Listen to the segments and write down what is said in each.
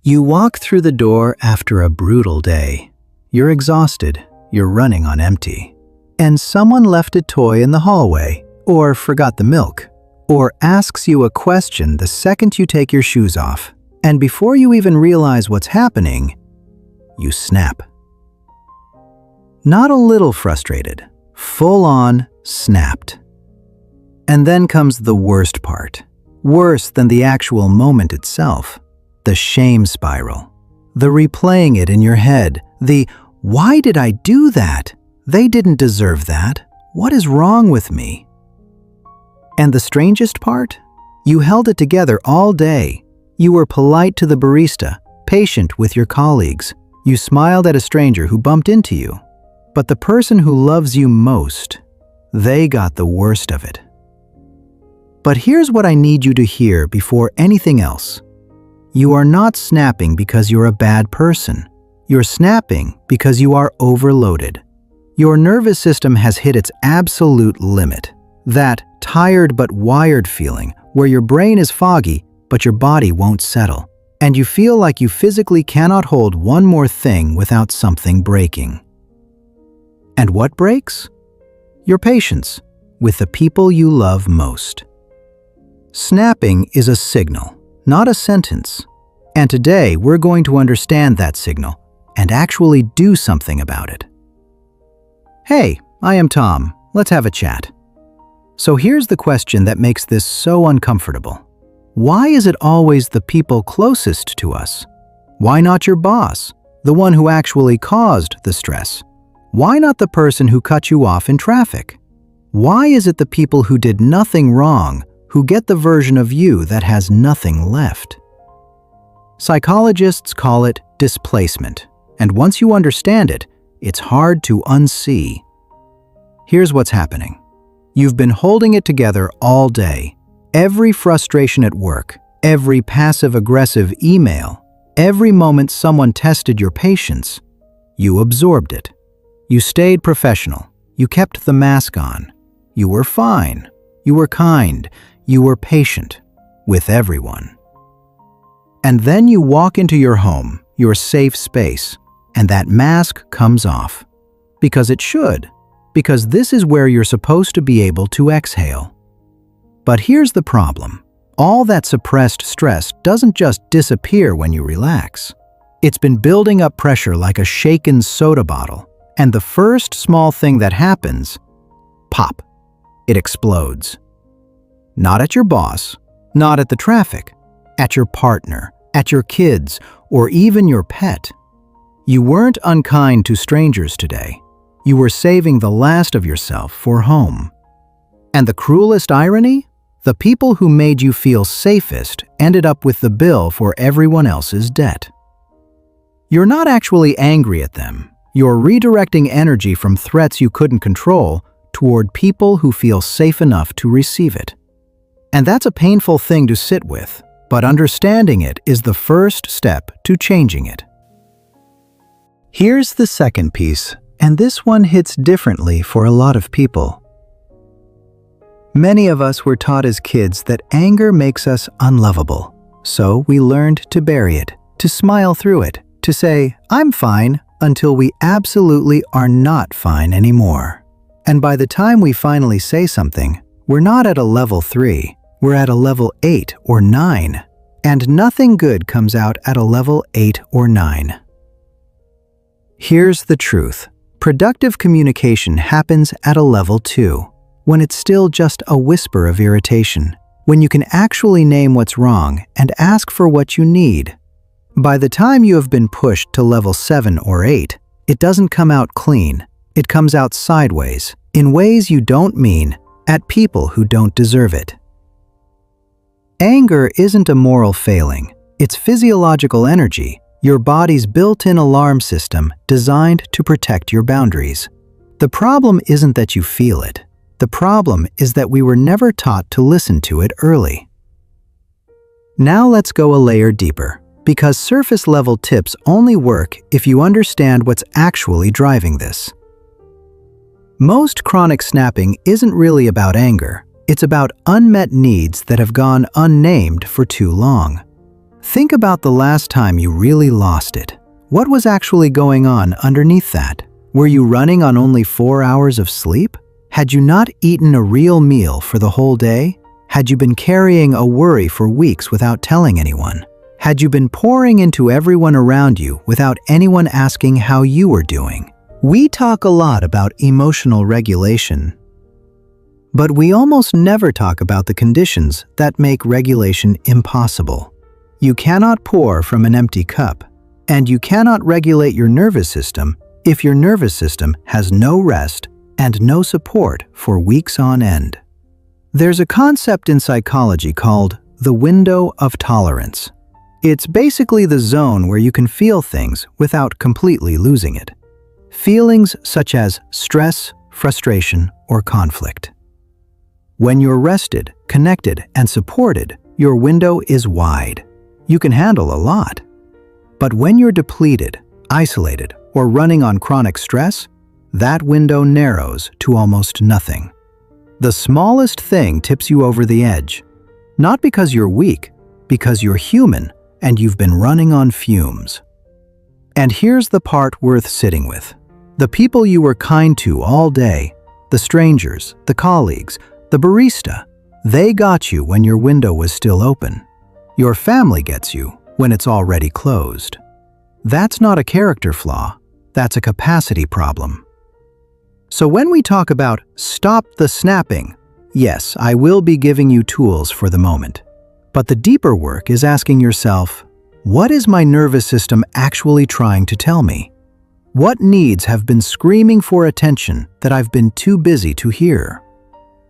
You walk through the door after a brutal day. You're exhausted, you're running on empty. And someone left a toy in the hallway, or forgot the milk, or asks you a question the second you take your shoes off. And before you even realize what's happening, you snap. Not a little frustrated, full-on snapped. And then comes the worst part. Worse than the actual moment itself. The shame spiral. The replaying it in your head. The, why did I do that? They didn't deserve that. What is wrong with me? And the strangest part? You held it together all day. You were polite to the barista, patient with your colleagues. You smiled at a stranger who bumped into you. But the person who loves you most, they got the worst of it. But here's what I need you to hear before anything else. You are not snapping because you're a bad person. You're snapping because you are overloaded. Your nervous system has hit its absolute limit. That tired but wired feeling where your brain is foggy but your body won't settle. And you feel like you physically cannot hold one more thing without something breaking. And what breaks? Your patience with the people you love most. Snapping is a signal, not a sentence. And today we're going to understand that signal and actually do something about it. Hey, I am Tom. Let's have a chat. So here's the question that makes this so uncomfortable. Why is it always the people closest to us? Why not your boss, the one who actually caused the stress? Why not the person who cut you off in traffic? Why is it the people who did nothing wrong who get the version of you that has nothing left? Psychologists call it displacement, and once you understand it, it's hard to unsee. Here's what's happening. You've been holding it together all day. Every frustration at work, every passive-aggressive email, every moment someone tested your patience, you absorbed it. You stayed professional. You kept the mask on. You were fine. You were kind. You were patient with everyone. And then you walk into your home, your safe space, and that mask comes off. Because it should. Because this is where you're supposed to be able to exhale. But here's the problem. All that suppressed stress doesn't just disappear when you relax. It's been building up pressure like a shaken soda bottle. And the first small thing that happens, pop, it explodes. Not at your boss, not at the traffic, at your partner, at your kids, or even your pet. You weren't unkind to strangers today. You were saving the last of yourself for home. And the cruelest irony? The people who made you feel safest ended up with the bill for everyone else's debt. You're not actually angry at them. You're redirecting energy from threats you couldn't control toward people who feel safe enough to receive it. And that's a painful thing to sit with, but understanding it is the first step to changing it. Here's the second piece, and this one hits differently for a lot of people. Many of us were taught as kids that anger makes us unlovable, so we learned to bury it, to smile through it, to say, "I'm fine," until we absolutely are not fine anymore. And by the time we finally say something, we're not at a level 3, we're at a level 8 or 9, and nothing good comes out at a level 8 or 9. Here's the truth. Productive communication happens at a level 2, when it's still just a whisper of irritation, when you can actually name what's wrong and ask for what you need. By the time you have been pushed to level 7 or 8, it doesn't come out clean. It comes out sideways, in ways you don't mean, at people who don't deserve it. Anger isn't a moral failing. It's physiological energy, your body's built-in alarm system designed to protect your boundaries. The problem isn't that you feel it. The problem is that we were never taught to listen to it early. Now let's go a layer deeper. Because surface-level tips only work if you understand what's actually driving this. Most chronic snapping isn't really about anger. It's about unmet needs that have gone unnamed for too long. Think about the last time you really lost it. What was actually going on underneath that? Were you running on only 4 hours of sleep? Had you not eaten a real meal for the whole day? Had you been carrying a worry for weeks without telling anyone? Had you been pouring into everyone around you without anyone asking how you were doing? We talk a lot about emotional regulation, but we almost never talk about the conditions that make regulation impossible. You cannot pour from an empty cup, and you cannot regulate your nervous system if your nervous system has no rest and no support for weeks on end. There's a concept in psychology called the window of tolerance. It's basically the zone where you can feel things without completely losing it. Feelings such as stress, frustration, or conflict. When you're rested, connected, and supported, your window is wide. You can handle a lot. But when you're depleted, isolated, or running on chronic stress, that window narrows to almost nothing. The smallest thing tips you over the edge. Not because you're weak, because you're human and you've been running on fumes. And here's the part worth sitting with. The people you were kind to all day, the strangers, the colleagues, the barista, they got you when your window was still open. Your family gets you when it's already closed. That's not a character flaw, that's a capacity problem. So when we talk about stop the snapping, yes, I will be giving you tools for the moment. But the deeper work is asking yourself, what is my nervous system actually trying to tell me? What needs have been screaming for attention that I've been too busy to hear?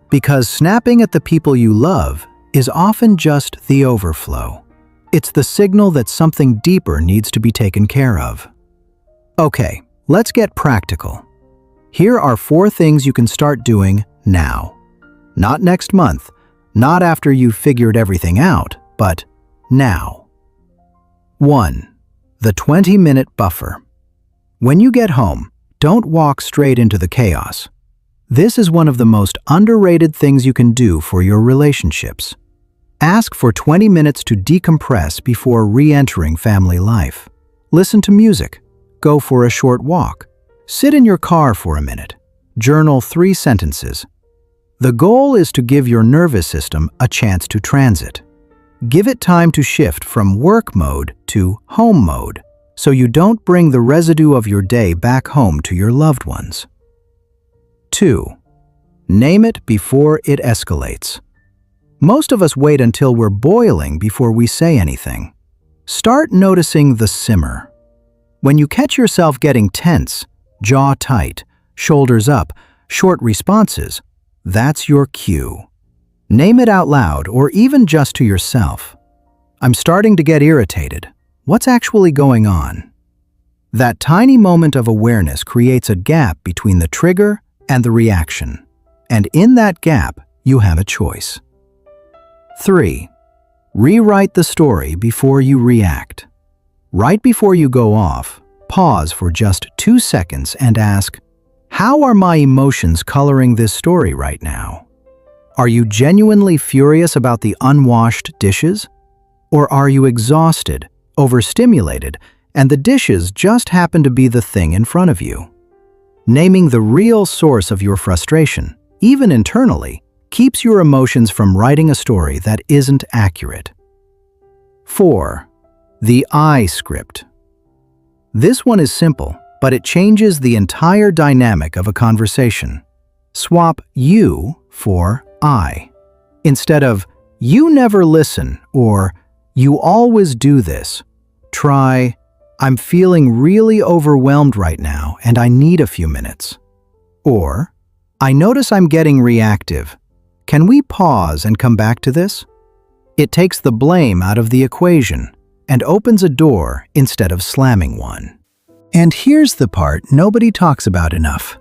Because snapping at the people you love is often just the overflow. It's the signal that something deeper needs to be taken care of. Okay, let's get practical. Here are 4 things you can start doing now. Not next month, not after you've figured everything out, but now. 1. The 20-minute buffer. When you get home, don't walk straight into the chaos. This is one of the most underrated things you can do for your relationships. Ask for 20 minutes to decompress before re-entering family life. Listen to music. Go for a short walk. Sit in your car for a minute. Journal 3 sentences. The goal is to give your nervous system a chance to transit. Give it time to shift from work mode to home mode, so you don't bring the residue of your day back home to your loved ones. 2. Name it before it escalates. Most of us wait until we're boiling before we say anything. Start noticing the simmer. When you catch yourself getting tense, jaw tight, shoulders up, short responses, that's your cue. Name it out loud or even just to yourself. I'm starting to get irritated. What's actually going on? That tiny moment of awareness creates a gap between the trigger and the reaction. And in that gap, you have a choice. 3. Rewrite the story before you react. Right before you go off, pause for just 2 seconds and ask, how are my emotions coloring this story right now? Are you genuinely furious about the unwashed dishes? Or are you exhausted, overstimulated, and the dishes just happen to be the thing in front of you? Naming the real source of your frustration, even internally, keeps your emotions from writing a story that isn't accurate. 4. The I script. This one is simple, but it changes the entire dynamic of a conversation. Swap you for I. Instead of, you never listen, or you always do this, try, I'm feeling really overwhelmed right now and I need a few minutes. Or, I notice I'm getting reactive. Can we pause and come back to this? It takes the blame out of the equation and opens a door instead of slamming one. And here's the part nobody talks about enough.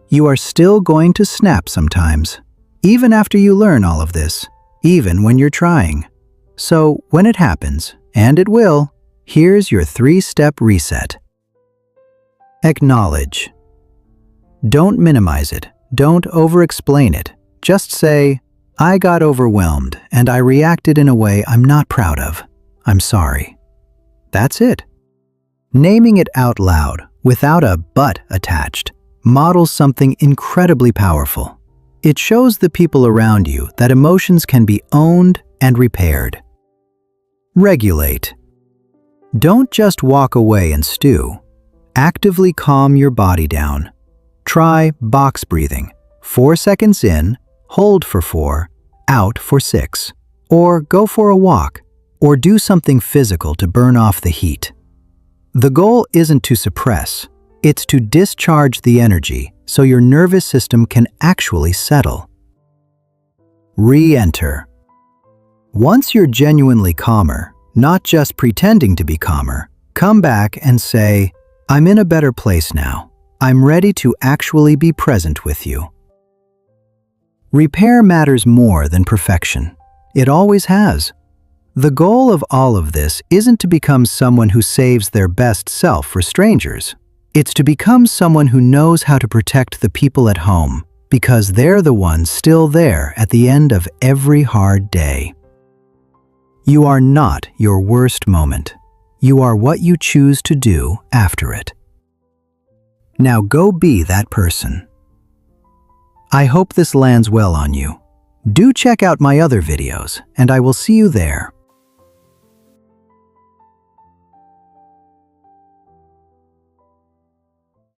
You are still going to snap sometimes, even after you learn all of this, even when you're trying. So when it happens, and it will, here's your 3-step reset. Acknowledge. Don't minimize it. Don't over-explain it. Just say, I got overwhelmed and I reacted in a way I'm not proud of. I'm sorry. That's it. Naming it out loud, without a but attached, models something incredibly powerful. It shows the people around you that emotions can be owned and repaired. Regulate. Don't just walk away and stew. Actively calm your body down. Try box breathing. 4 seconds in, hold for 4, out for 6. Or go for a walk, or do something physical to burn off the heat. The goal isn't to suppress, it's to discharge the energy so your nervous system can actually settle. Re-enter. Once you're genuinely calmer, not just pretending to be calmer, come back and say, I'm in a better place now. I'm ready to actually be present with you. Repair matters more than perfection. It always has. The goal of all of this isn't to become someone who saves their best self for strangers. It's to become someone who knows how to protect the people at home, because they're the ones still there at the end of every hard day. You are not your worst moment. You are what you choose to do after it. Now go be that person. I hope this lands well on you. Do check out my other videos, and I will see you there.